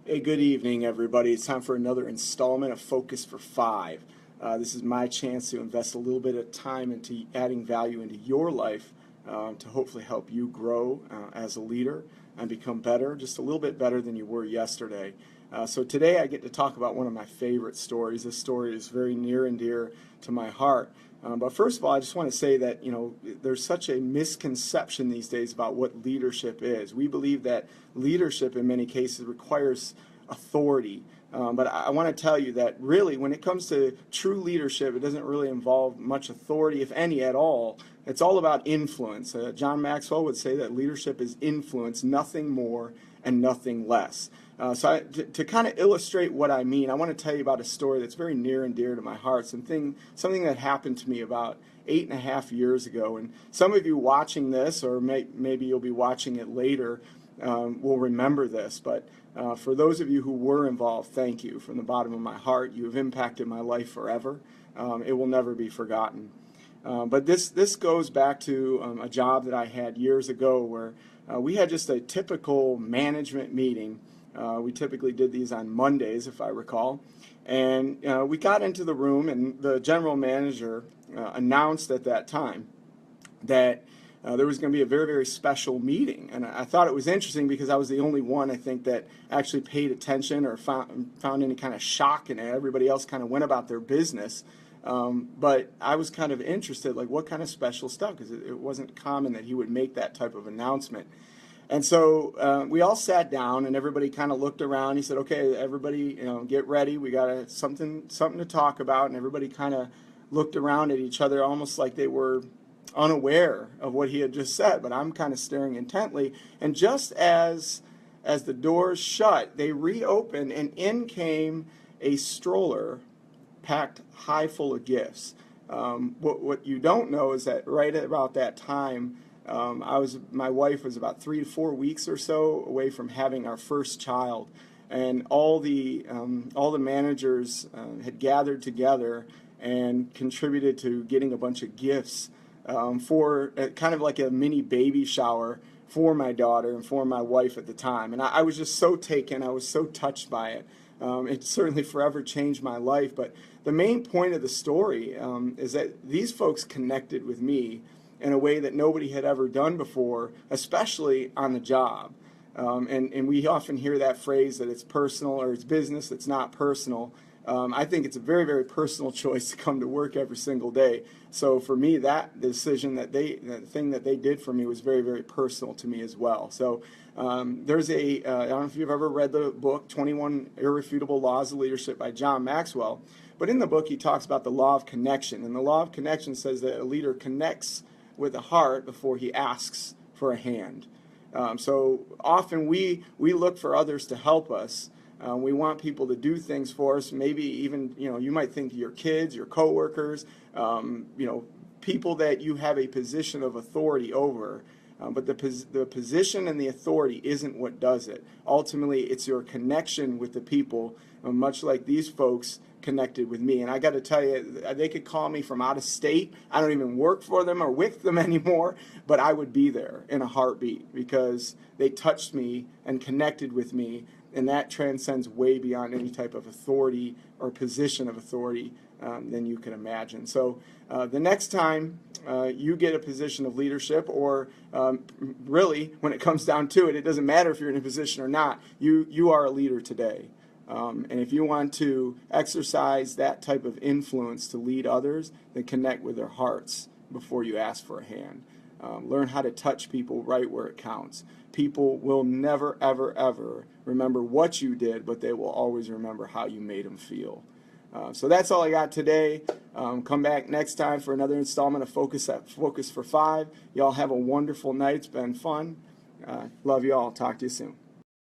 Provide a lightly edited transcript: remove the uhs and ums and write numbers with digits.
Hey, good evening, everybody. It's time for another installment of Focus for Five. This is my chance to invest a little bit of time into adding value into your life to hopefully help you grow as a leader and become better, just a little bit better than you were yesterday. So today I get to talk about one of my favorite stories. This story is very near and dear to my heart. But first of all, I just want to say that, there's such a misconception these days about what leadership is. We believe that leadership in many cases requires authority. But I want to tell you that really, when it comes to true leadership, it doesn't really involve much authority, if any at all. It's all about influence. John Maxwell would say that leadership is influence, nothing more and nothing less. To kind of illustrate what I mean, I want to tell you about a story that's very near and dear to my heart, something that happened to me about 8.5 years ago. And some of you watching this, or maybe you'll be watching it later, will remember this. But for those of you who were involved, thank you from the bottom of my heart. You have impacted my life forever. It will never be forgotten. But this goes back to a job that I had years ago where we had just a typical management meeting. We typically did these on Mondays, if I recall. And we got into the room, and the general manager announced at that time that there was going to be a very, very special meeting. And I thought it was interesting because I was the only one, I think, that actually paid attention or found any kind of shock in it. Everybody else kind of went about their business. But I was kind of interested, like, what kind of special stuff? Because it wasn't common that he would make that type of announcement. And so we all sat down, and everybody kind of looked around. He said, "Okay, everybody, get ready. We got something to talk about." And everybody kind of looked around at each other, almost like they were unaware of what he had just said. But I'm kind of staring intently. And just as the doors shut, they reopened, and in came a stroller packed high full of gifts. What you don't know is that right about that time, my wife was about 3 to 4 weeks or so away from having our first child, and all the managers had gathered together and contributed to getting a bunch of gifts for kind of like a mini baby shower for my daughter and for my wife at the time. And I was just so taken. I was so touched by it. It certainly forever changed my life. But the main point of the story is that these folks connected with me in a way that nobody had ever done before, especially on the job. And we often hear that phrase that it's personal or it's business, it's not personal. I think it's a very, very personal choice to come to work every single day. So for me, that decision the thing that they did for me was very, very personal to me as well. So there's I don't know if you've ever read the book, 21 Irrefutable Laws of Leadership by John Maxwell, but in the book he talks about the law of connection. And the law of connection says that a leader connects with the heart before he asks for a hand. So often we look for others to help us. We want people to do things for us. Maybe even, you might think your kids, your coworkers, people that you have a position of authority over. But the position and the authority isn't what does it. Ultimately, it's your connection with the people, much like these folks connected with me. And I got to tell you, they could call me from out of state. I don't even work for them or with them anymore, but I would be there in a heartbeat because they touched me and connected with me. And that transcends way beyond any type of authority or position of authority than you can imagine. So the next time you get a position of leadership, or really, when it comes down to it, it doesn't matter if you're in a position or not, you are a leader today. And if you want to exercise that type of influence to lead others, then connect with their hearts before you ask for a hand. Learn how to touch people right where it counts. People will never, ever, ever remember what you did, but they will always remember how you made them feel. So that's all I got today. Come back next time for another installment of Focus for Five. Y'all have a wonderful night. It's been fun. Love you all. Talk to you soon.